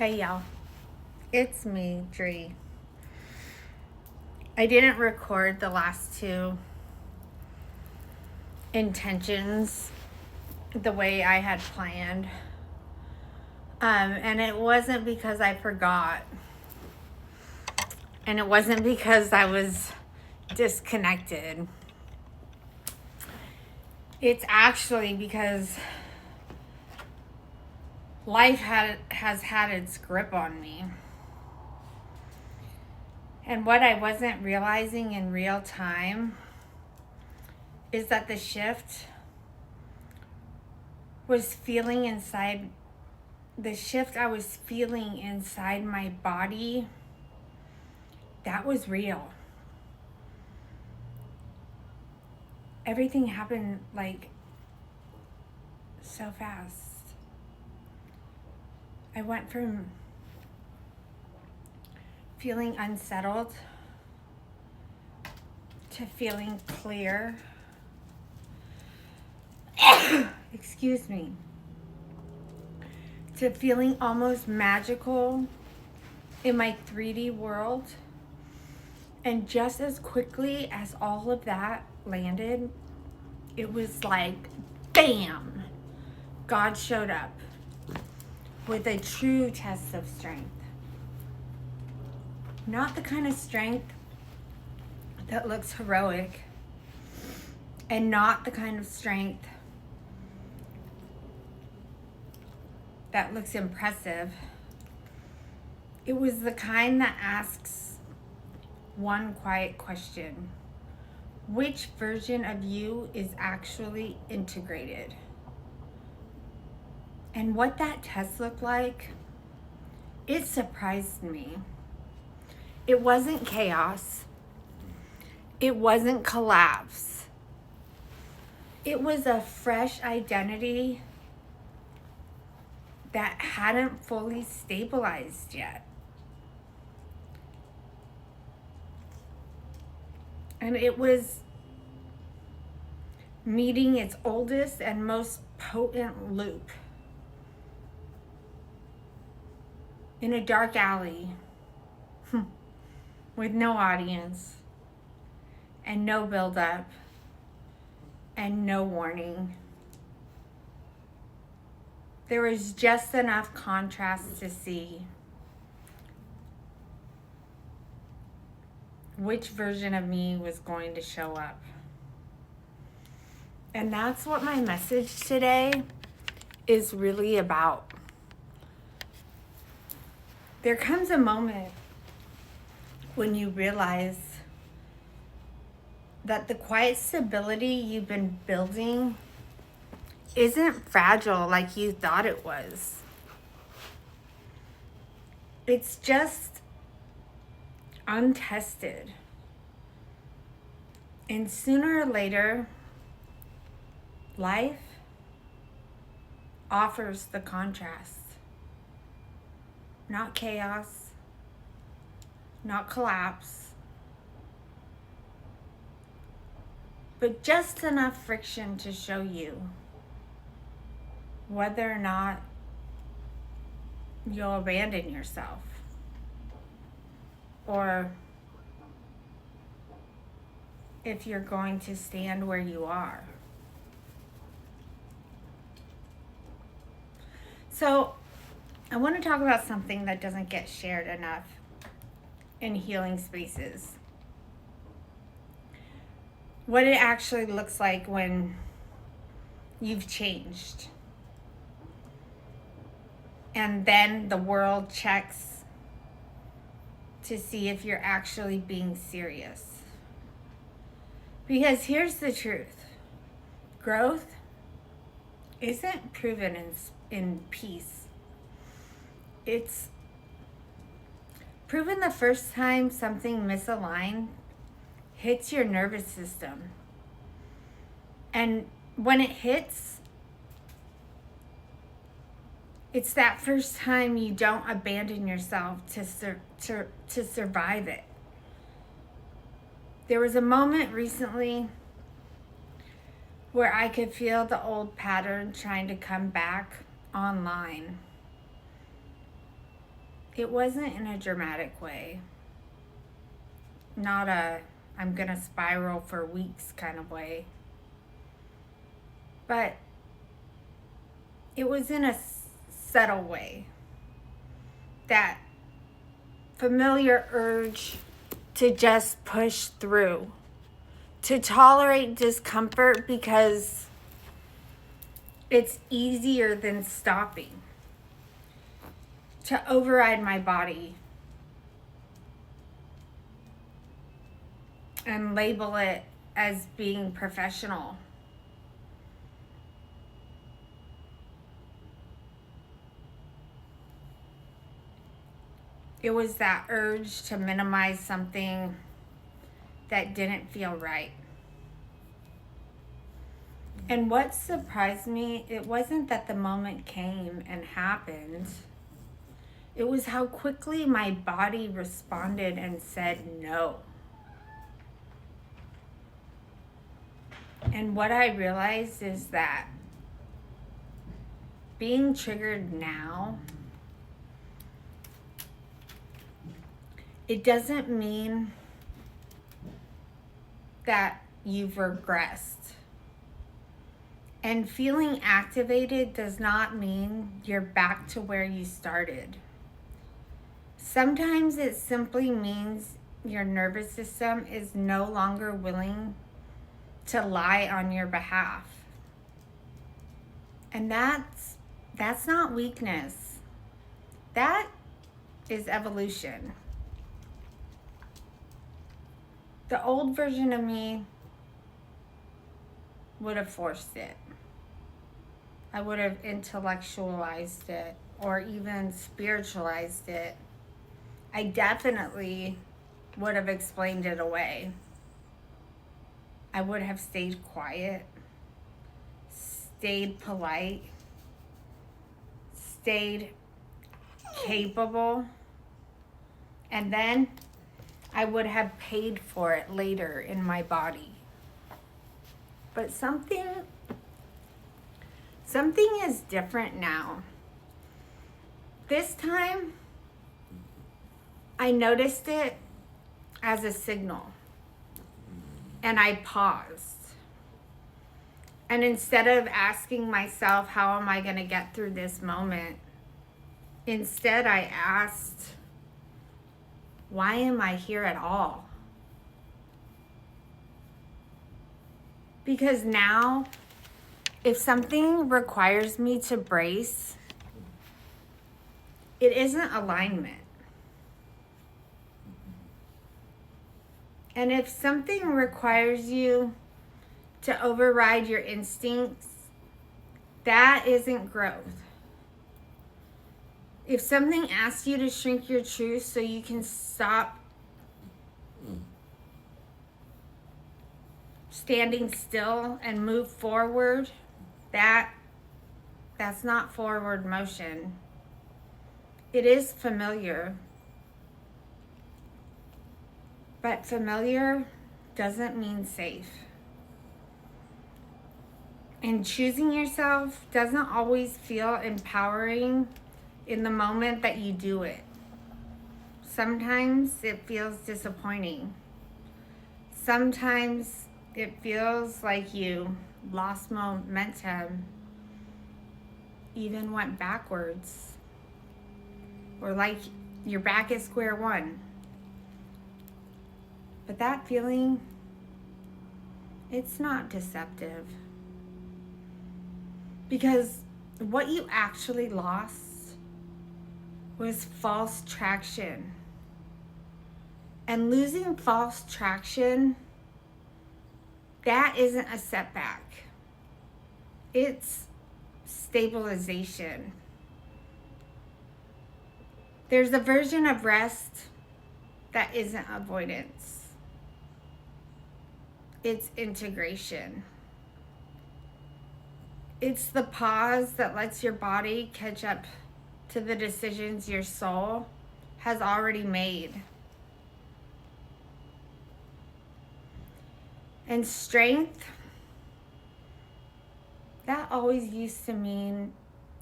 Hey y'all, it's me, Dri. I didn't record the last two intentions the way I had planned. And it wasn't because I forgot. And it wasn't because I was disconnected. It's actually because life has had its grip on me. And what I wasn't realizing in real time is that the shift was feeling inside, the shift I was feeling inside my body, that was real. Everything happened like so fast. I went from feeling unsettled to feeling clear. Excuse me. To feeling almost magical in my 3D world. And just as quickly as all of that landed, it was like, bam! God showed up with a true test of strength. Not the kind of strength that looks heroic, and not the kind of strength that looks impressive. It was the kind that asks one quiet question: which version of you is actually integrated? And what that test looked like, it surprised me. It wasn't chaos. It wasn't collapse. It was a fresh identity that hadn't fully stabilized yet. And it was meeting its oldest and most potent loop in a dark alley with no audience and no build-up and no warning. There was just enough contrast to see which version of me was going to show up. And that's what my message today is really about. There comes a moment when you realize that the quiet stability you've been building isn't fragile like you thought it was. It's just untested. And sooner or later, life offers the contrast. Not chaos, not collapse, but just enough friction to show you whether or not you'll abandon yourself, or if you're going to stand where you are. So I want to talk about something that doesn't get shared enough in healing spaces. What it actually looks like when you've changed. And then the world checks to see if you're actually being serious. Because here's the truth. Growth isn't proven in peace. It's proven the first time something misaligned hits your nervous system. And when it hits, it's that first time you don't abandon yourself to survive it. There was a moment recently where I could feel the old pattern trying to come back online. It wasn't in a dramatic way. Not a I'm gonna spiral for weeks kind of way. But it was in a subtle way. That familiar urge to just push through, to tolerate discomfort because it's easier than stopping, to override my body and label it as being professional. It was that urge to minimize something that didn't feel right. And what surprised me, it wasn't that the moment came and happened. It was how quickly my body responded and said no. And what I realized is that being triggered now, it doesn't mean that you've regressed. And feeling activated does not mean you're back to where you started. Sometimes it simply means your nervous system is no longer willing to lie on your behalf. And that's not weakness. That is evolution. The old version of me would have forced it. I would have intellectualized it or even spiritualized it. I definitely would have explained it away. I would have stayed quiet, stayed polite, stayed capable, and then I would have paid for it later in my body. But something is different now. This time, I noticed it as a signal. And I paused. And instead of asking myself, how am I going to get through this moment? Instead, I asked, why am I here at all? Because now, if something requires me to brace, it isn't alignment. And if something requires you to override your instincts, that isn't growth. If something asks you to shrink your truth so you can stop standing still and move forward, that's not forward motion. It is familiar. But familiar doesn't mean safe. And choosing yourself doesn't always feel empowering in the moment that you do it. Sometimes it feels disappointing. Sometimes it feels like you lost momentum, even went backwards, or like you're back at square one. But that feeling, it's not deceptive. Because what you actually lost was false traction. And losing false traction, that isn't a setback. It's stabilization. There's a version of rest that isn't avoidance. It's integration. It's the pause that lets your body catch up to the decisions your soul has already made. And strength, that always used to mean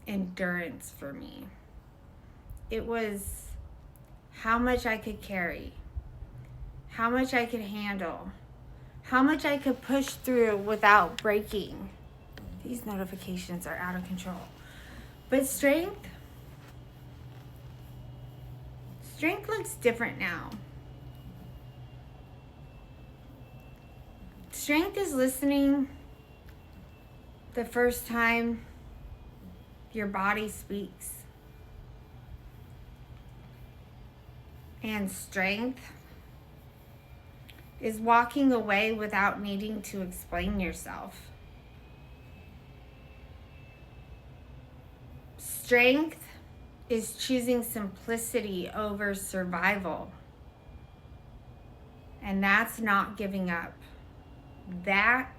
endurance for me. It was how much I could carry, how much I could handle, how much I could push through without breaking. These notifications are out of control. But strength looks different now. Strength is listening the first time your body speaks. And strength is walking away without needing to explain yourself. Strength is choosing simplicity over survival. And that's not giving up. That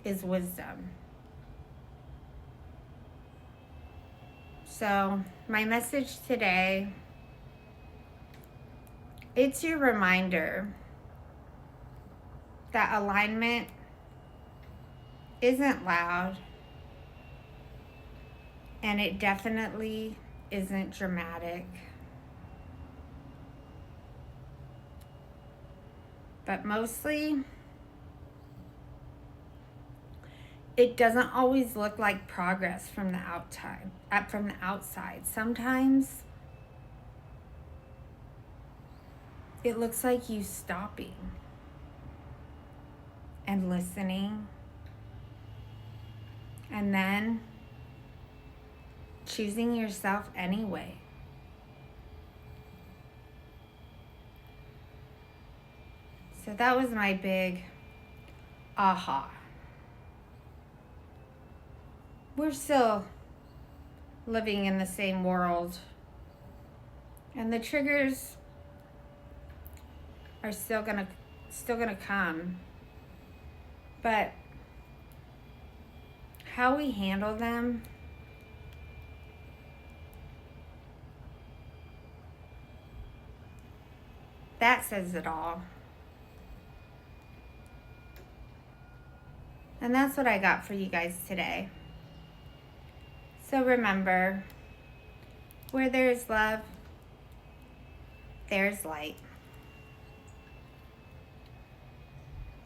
is wisdom. So, my message today, it's your reminder that alignment isn't loud, and it definitely isn't dramatic. But mostly, it doesn't always look like progress from the outside. Sometimes it looks like you stopping and listening, and then choosing yourself anyway. So that was my big aha. We're still living in the same world, and the triggers are still gonna come, but how we handle them, that says it all. And that's what I got for you guys today. So remember, where there's love, there's light.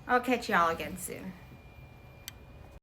I'll catch y'all again soon.